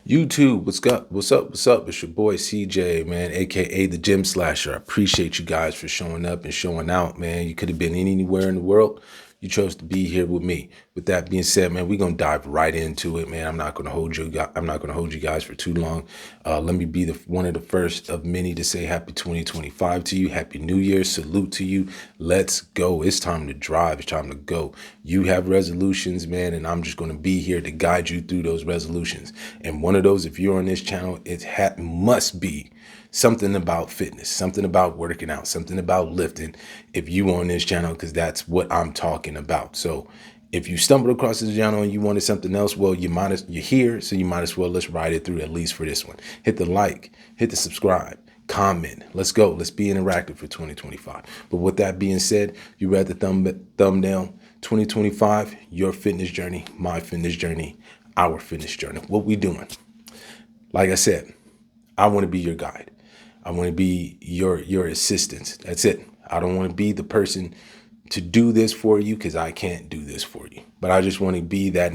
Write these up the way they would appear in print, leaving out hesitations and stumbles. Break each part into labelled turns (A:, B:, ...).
A: YouTube, what's up? What's up? What's up? It's your boy CJ, man, aka the Gym Slasher. I appreciate you guys for showing up and showing out, man. You could have been anywhere in the world. You chose to be here with me. With that being said, man, we're gonna dive right into it, man. I'm not gonna hold you. I'm not gonna hold you guys for too long. Let me be one of the first of many to say Happy 2025 to you. Happy New Year. Salute to you. Let's go. It's time to drive. It's time to go. You have resolutions, man, and I'm just gonna be here to guide you through those resolutions. And one of those, if you're on this channel, it must be something about fitness, something about working out, something about lifting. If you on this channel, because that's what I'm talking about. So if you stumbled across this channel and you wanted something else, well, you're here, so you might as well let's ride it through at least for this one. Hit the like, hit the subscribe, comment. Let's go. Let's be interactive for 2025. But with that being said, you read the thumbnail. 2025, your fitness journey, my fitness journey, our fitness journey. What we doing? Like I said, I want to be your guide. I want to be your assistant. That's it. I don't want to be the person to do this for you because I can't do this for you. But I just want to be that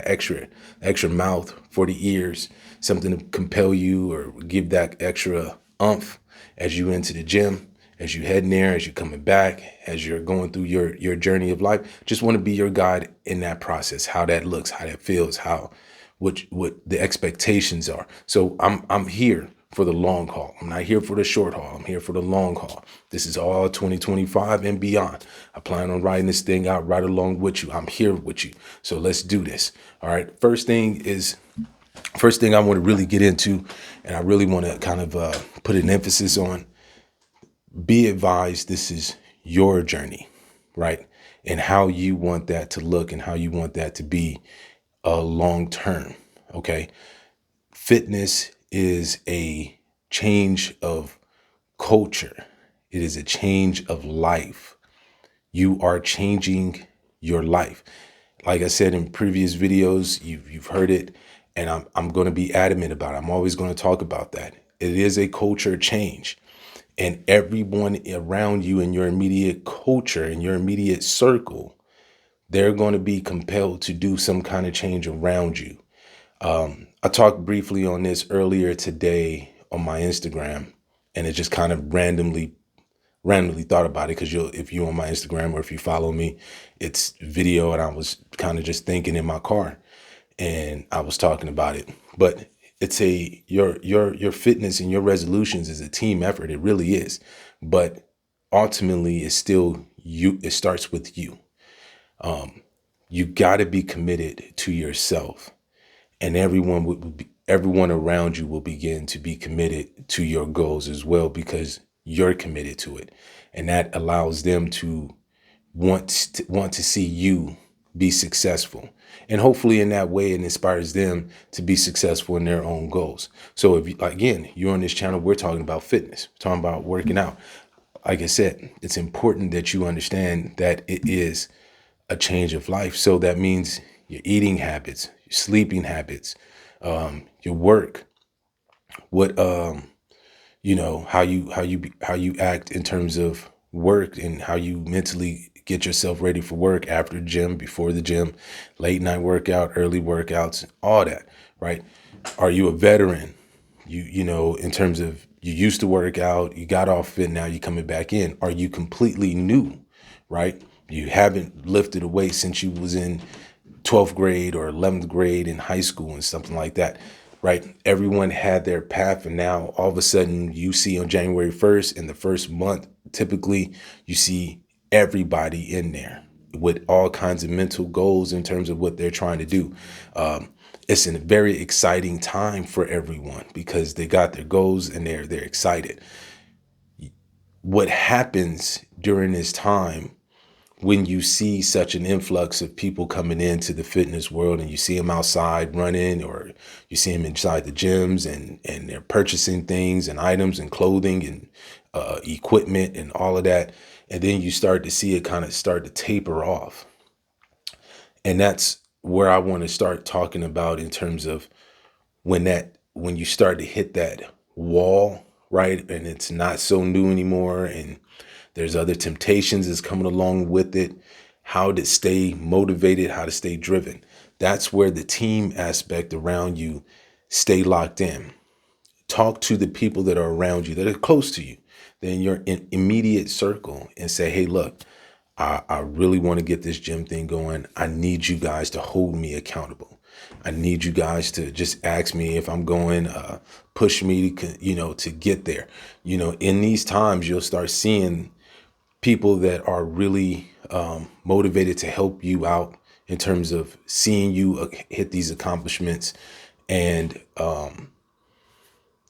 A: extra mouth for the ears, something to compel you or give that extra umph as you into the gym, as you heading there, as you're coming back, as you're going through your journey of life. Just want to be your guide in that process, how that looks, how that feels, what the expectations are. So I'm here for the long haul. I'm not here for the short haul. I'm here for the long haul. This is all 2025 and beyond. I plan on writing this thing out right along with you. I'm here with you. So let's do this. All right. First thing I want to really get into, and I really want to kind of put an emphasis on, be advised, this is your journey, right? And how you want that to look and how you want that to be long term. Okay. Fitness is a change of culture. It is a change of life. You are changing your life. Like I said in previous videos, you've heard it, and I'm going to be adamant about it. I'm always going to talk about that. It is a culture change. And everyone around you in your immediate culture, in your immediate circle, they're going to be compelled to do some kind of change around you. I talked briefly on this earlier today on my Instagram, and it just kind of randomly thought about it because if you're on my Instagram or if you follow me, it's video, and I was kind of just thinking in my car and I was talking about it. But it's your fitness and your resolutions is a team effort. It really is. But ultimately it's still you. It starts with you. You got to be committed to yourself, and everyone around you will begin to be committed to your goals as well, because you're committed to it. And that allows them to want to see you be successful. And hopefully in that way, it inspires them to be successful in their own goals. So again, you're on this channel, we're talking about fitness, we're talking about working out. Like I said, it's important that you understand that it is a change of life. So that means your eating habits, your sleeping habits, your work, what, how you act in terms of work, and how you mentally get yourself ready for work, after the gym, before the gym, late night workout, early workouts, all that, right? Are you a veteran? In terms of, you used to work out, you got off it, now you're coming back in. Are you completely new, right? You haven't lifted a weight since you was in 12th grade or 11th grade in high school and something like that, right? Everyone had their path, and now all of a sudden you see on January 1st, in the first month, typically you see everybody in there with all kinds of mental goals in terms of what they're trying to do. It's a very exciting time for everyone because they got their goals and they're excited. What happens during this time, when you see such an influx of people coming into the fitness world, and you see them outside running, or you see them inside the gyms, and they're purchasing things and items and clothing and equipment and all of that, and then you start to see it kind of start to taper off. And that's where I want to start talking about, in terms of when you start to hit that wall, right? And it's not so new anymore, and there's other temptations that's coming along with it, how to stay motivated, how to stay driven. That's where the team aspect around you Stay locked in. Talk to the people that are around you, that are close to you, they're in your immediate circle, and say, hey, look, I really want to get this gym thing going. I need you guys to hold me accountable. I need you guys to just ask me if I'm going, push me to get there. In these times, you'll start seeing people that are really motivated to help you out in terms of seeing you hit these accomplishments, and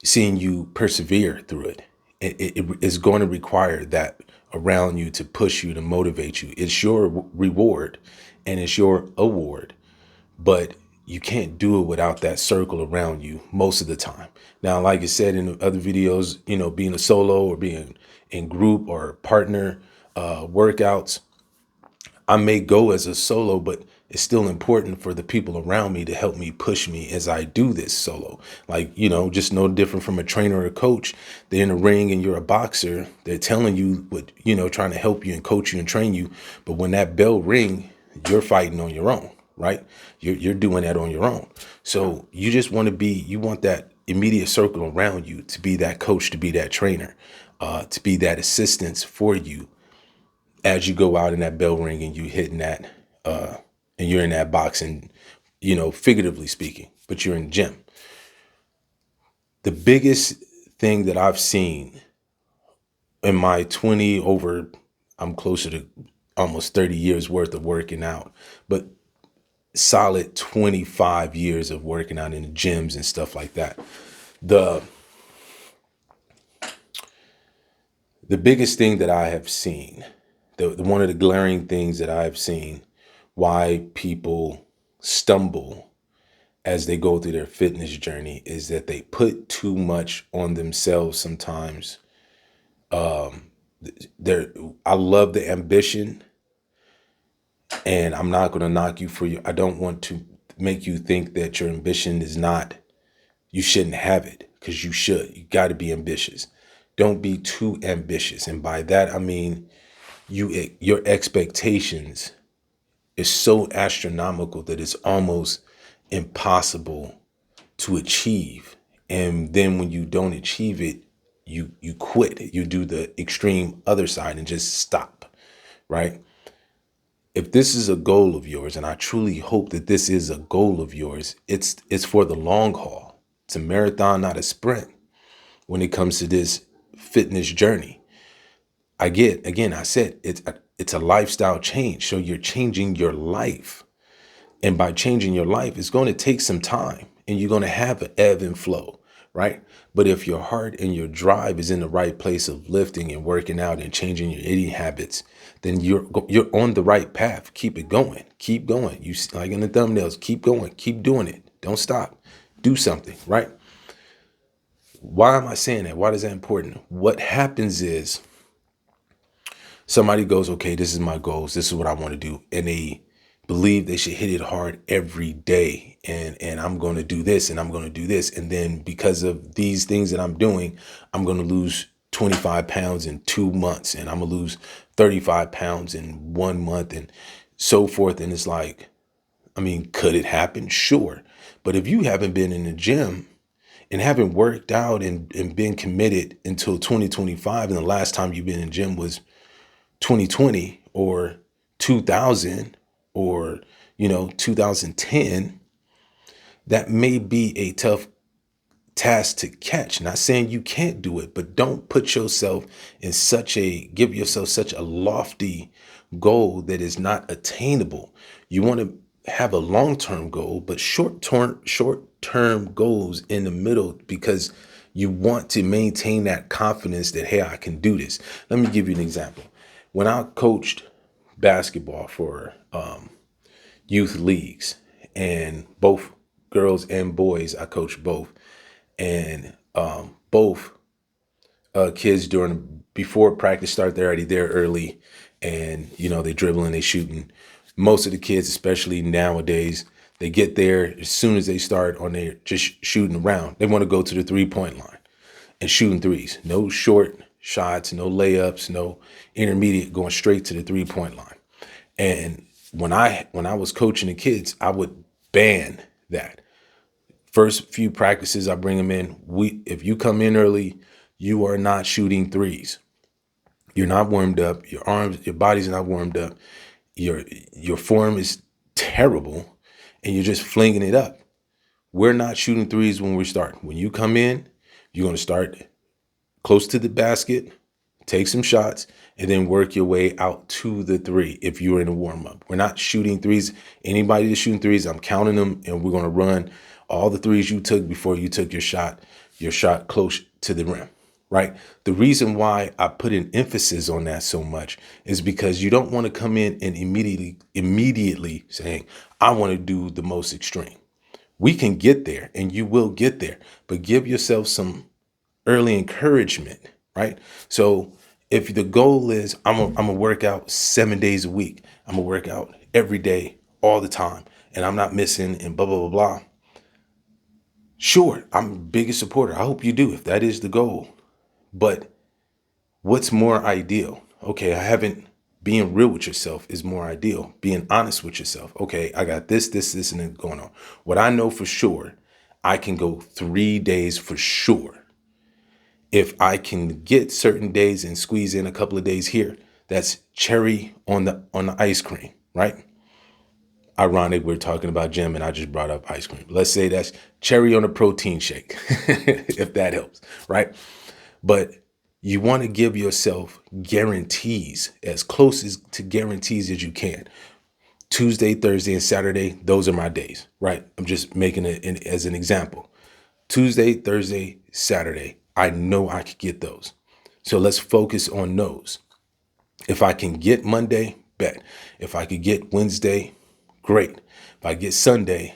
A: seeing you persevere through it. It is going to require that around you to push you, to motivate you. It's your reward and it's your award, but you can't do it without that circle around you most of the time. Now, like I said in other videos, being a solo or being in group or partner workouts, I may go as a solo, but it's still important for the people around me to help me, push me as I do this solo. Like, just no different from a trainer or a coach. They're in a ring and you're a boxer. They're telling you what, trying to help you and coach you and train you. But when that bell ring, you're fighting on your own, right? You're doing that on your own. So you just you want that immediate circle around you to be that coach, to be that trainer, to be that assistance for you as you go out in that bell ring and you hitting that, and you're in that boxing, figuratively speaking, but you're in the gym. The biggest thing that I've seen in my I'm closer to almost 30 years worth of working out, but solid 25 years of working out in the gyms and stuff like that. The biggest thing that I have seen, one of the glaring things that I've seen, why people stumble as they go through their fitness journey, is that they put too much on themselves sometimes. I love the ambition, and I'm not going to knock you for I don't want to make you think that your ambition is not, you shouldn't have it, because you should. You got to be ambitious. Don't be too ambitious. And by that, I mean, your expectations is so astronomical that it's almost impossible to achieve. And then when you don't achieve it, you quit. You do the extreme other side and just stop, right? If this is a goal of yours, and I truly hope that this is a goal of yours, it's for the long haul. It's a marathon, not a sprint, when it comes to this fitness journey. I said it's a lifestyle change. So you're changing your life. And by changing your life, it's going to take some time, and you're going to have an ebb and flow, right? But if your heart and your drive is in the right place of lifting and working out and changing your eating habits, then you're on the right path. Keep it going. Keep going. You, like in the thumbnails, keep going. Keep doing it. Don't stop. Do something, right? Why am I saying that? Why is that important? What happens is somebody goes, okay, this is my goals. This is what I want to do. And they believe they should hit it hard every day. And I'm going to do this and I'm going to do this. And then because of these things that I'm doing, I'm going to lose 25 pounds in 2 months. And I'm going to lose 35 pounds in 1 month and so forth. And it's like, I mean, could it happen? Sure. But if you haven't been in the gym and haven't worked out and been committed until 2025, and the last time you've been in the gym was 2020 or 2000 or 2010, that may be a tough task to catch. Not saying you can't do it, but don't put yourself in give yourself such a lofty goal that is not attainable. You want to have a long-term goal, but short-term goals in the middle, because you want to maintain that confidence that, hey, I can do this. Let me give you an example. When I coached basketball for youth leagues, and both girls and boys, I coached both, and both kids before practice start, they're already there early, and they dribbling, they shooting. Most of the kids, especially nowadays, they get there as soon as they start on their just shooting around. They want to go to the 3-point line and shooting threes. No short shots, no layups, no intermediate, going straight to the 3-point line. And when I was coaching the kids, I would ban that. First few practices, I bring them in. If you come in early, you are not shooting threes. You're not warmed up. Your arms, your body's not warmed up. Your form is terrible, and you're just flinging it up. We're not shooting threes when we start. When you come in, you're going to start close to the basket, take some shots, and then work your way out to the three if you're in a warm-up. We're not shooting threes. Anybody that's shooting threes, I'm counting them, and we're going to run all the threes you took before you took your shot close to the rim, right? The reason why I put an emphasis on that so much is because you don't want to come in and immediately saying, I want to do the most extreme. We can get there, and you will get there, but give yourself some early encouragement, right? So if the goal is I'm gonna work out 7 days a week, I'm gonna work out every day, all the time, and I'm not missing and blah, blah, blah, blah. Sure, I'm the biggest supporter. I hope you do if that is the goal. But what's more ideal? Okay, being real with yourself is more ideal. Being honest with yourself. Okay, I got this, and it going on. What I know for sure, I can go 3 days for sure. If I can get certain days and squeeze in a couple of days here, that's cherry on the ice cream, right? Ironic, we're talking about gym and I just brought up ice cream. Let's say that's cherry on a protein shake, if that helps, right? But you want to give yourself guarantees, as close to guarantees as you can. Tuesday, Thursday, and Saturday, those are my days, right? I'm just making it as an example. Tuesday, Thursday, Saturday, I know I could get those. So let's focus on those. If I can get Monday, bet. If I could get Wednesday, great. If I get Sunday,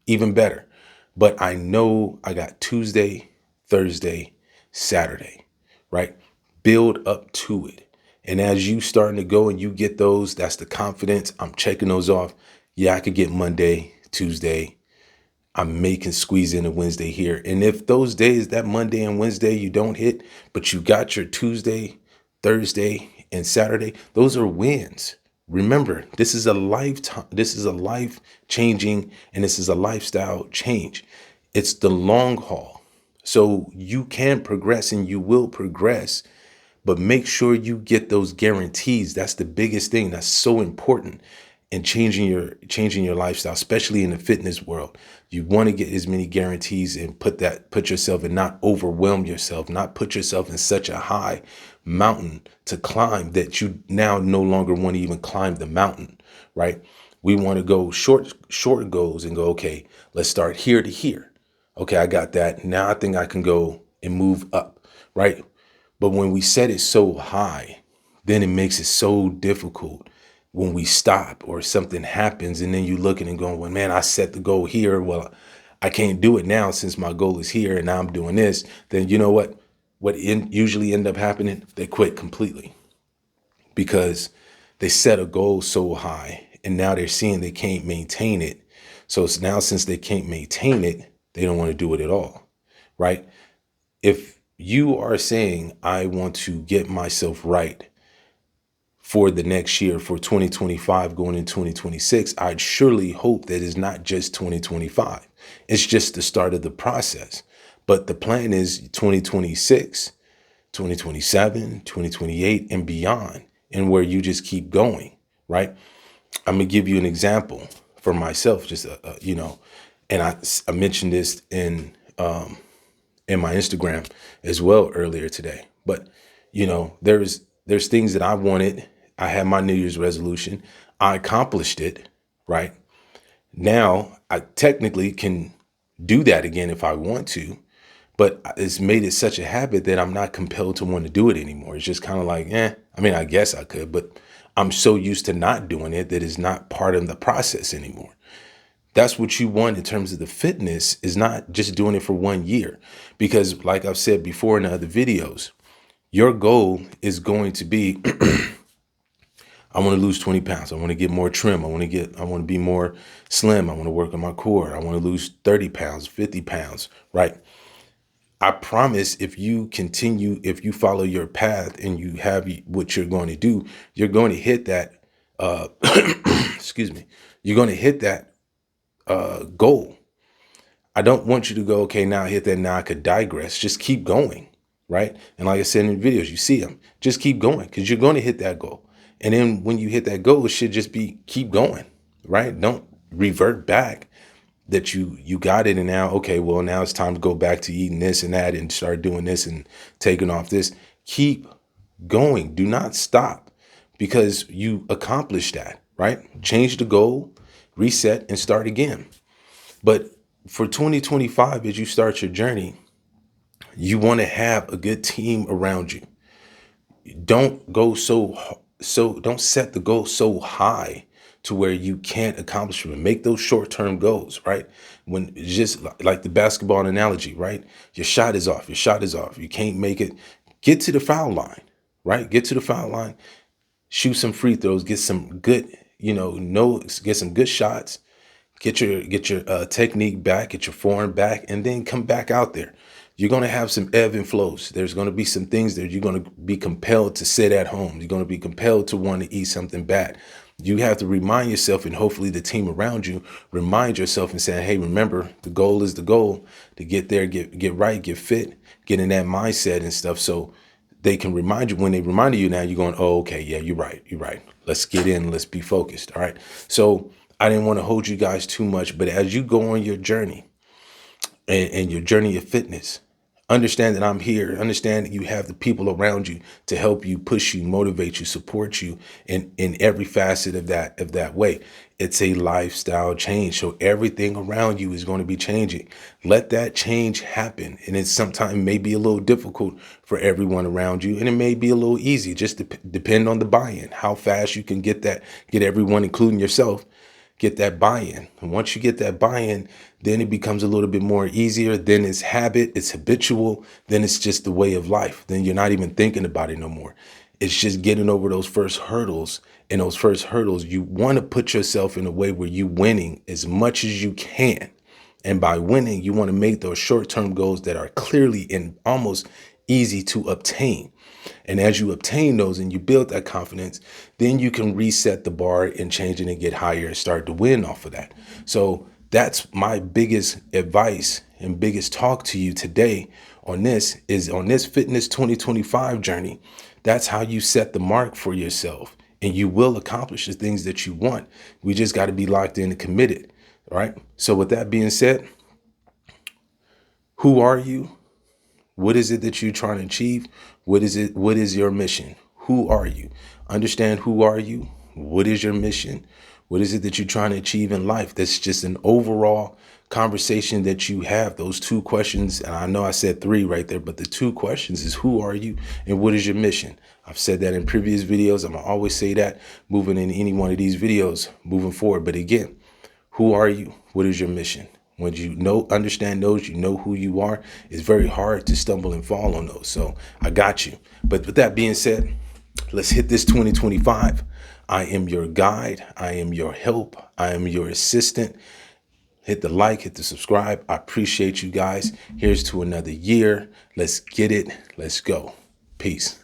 A: even better. But I know I got Tuesday, Thursday, Saturday, right? Build up to it. And as you starting to go and you get those, that's the confidence. I'm checking those off. Yeah, I could get Monday, Tuesday. I may can squeeze in a Wednesday here. And if those days, that Monday and Wednesday, you don't hit, but you got your Tuesday, Thursday, and Saturday, those are wins. Remember, this is a lifetime, this is a life changing, and this is a lifestyle change. It's the long haul. So you can progress and you will progress, but make sure you get those guarantees. That's the biggest thing. That's so important in changing your lifestyle, especially in the fitness world. You want to get as many guarantees and put yourself and not overwhelm yourself, not put yourself in such a high mountain to climb that you now no longer want to even climb the mountain, right? We want to go short goals and go, okay, let's start here to here. Okay, I got that. Now I think I can go and move up, right? But when we set it so high, then it makes it so difficult when we stop or something happens and then you looking and going, well, man, I set the goal here. Well, I can't do it now since my goal is here and now I'm doing this. Then you know what? Usually end up happening? They quit completely because they set a goal so high and now they're seeing they can't maintain it. So it's now since they can't maintain it, they don't want to do it at all, right? If you are saying, I want to get myself right for the next year, for 2025 going in 2026, I'd surely hope that it's not just 2025. It's just the start of the process. But the plan is 2026, 2027, 2028, and beyond, and where you just keep going, right? I'm going to give you an example for myself, just, and I mentioned this in my Instagram as well earlier today. But, there's things that I wanted. I had my New Year's resolution. I accomplished it, right? Now I technically can do that again if I want to, but it's made it such a habit that I'm not compelled to want to do it anymore. It's just kind of like, I guess I could, but I'm so used to not doing it that it's not part of the process anymore. That's what you want in terms of the fitness, is not just doing it for 1 year. Because like I've said before in other videos, your goal is going to be, I want to lose 20 pounds. I want to get more trim. I want to be more slim. I want to work on my core. I want to lose 30 pounds, 50 pounds, right? I promise if you follow your path and you have what you're going to do, you're going to hit that, excuse me, you're going to hit that goal. I don't want you to go, okay, now I hit that, now I could digress. Just keep going, right? And like I said in videos, you see them. Just keep going because you're going to hit that goal. And then when you hit that goal, it should just be keep going, right? Don't revert back that you got it and now, okay, well, now it's time to go back to eating this and that and start doing this and taking off this. Keep going. Do not stop because you accomplished that, right? Change the goal, reset, and start again. But for 2025, as you start your journey, you want to have a good team around you. Don't go don't set the goal so high to where you can't accomplish them. Make those short-term goals, right? When just like the basketball analogy, right? Your shot is off. Your shot is off. You can't make it. Get to the foul line, right? Get to the foul line. Shoot some free throws. Get some good, get some good shots. Get your technique back, get your form back, and then come back out there. You're going to have some ebb and flows. There's going to be some things that you're going to be compelled to sit at home. You're going to be compelled to want to eat something bad. You have to remind yourself, and hopefully the team around you remind yourself and say, hey, remember, the goal is the goal to get there, get right, get fit, get in that mindset and stuff. So they can remind you. When they remind you now, you're going, oh, okay, yeah, you're right. You're right. Let's get in. Let's be focused. All right. So I didn't want to hold you guys too much, but as you go on your journey and your journey of fitness, understand that I'm here. Understand that you have the people around you to help you, push you, motivate you, support you in every facet of that way. It's a lifestyle change. So everything around you is going to be changing. Let that change happen. And it's sometimes may be a little difficult for everyone around you. And it may be a little easy, just depend on the buy-in, how fast you can get everyone, including yourself, get that buy-in. And once you get that buy-in, then it becomes a little bit more easier. Then it's habit, it's habitual. Then it's just the way of life. Then you're not even thinking about it no more. It's just getting over those first hurdles. And those first hurdles, you want to put yourself in a way where you're winning as much as you can. And by winning, you want to make those short-term goals that are clearly and almost easy to obtain. And as you obtain those and you build that confidence, then you can reset the bar and change it and get higher and start to win off of that. So that's my biggest advice and biggest talk to you today on this Fitness 2025 journey. That's how you set the mark for yourself and you will accomplish the things that you want. We just got to be locked in and committed. All right. So with that being said, who are you? What is it that you're trying to achieve? What is it? What is your mission? Who are you? Understand who are you? What is your mission? What is it that you're trying to achieve in life? That's just an overall conversation that you have. Those two questions, and I know I said three right there, but the two questions is who are you and what is your mission? I've said that in previous videos. I'm gonna always say that moving in any one of these videos moving forward. But again, who are you? What is your mission? When you understand those, you know who you are, it's very hard to stumble and fall on those. So I got you. But with that being said, let's hit this 2025. I am your guide. I am your help. I am your assistant. Hit the like, hit the subscribe. I appreciate you guys. Here's to another year. Let's get it. Let's go. Peace.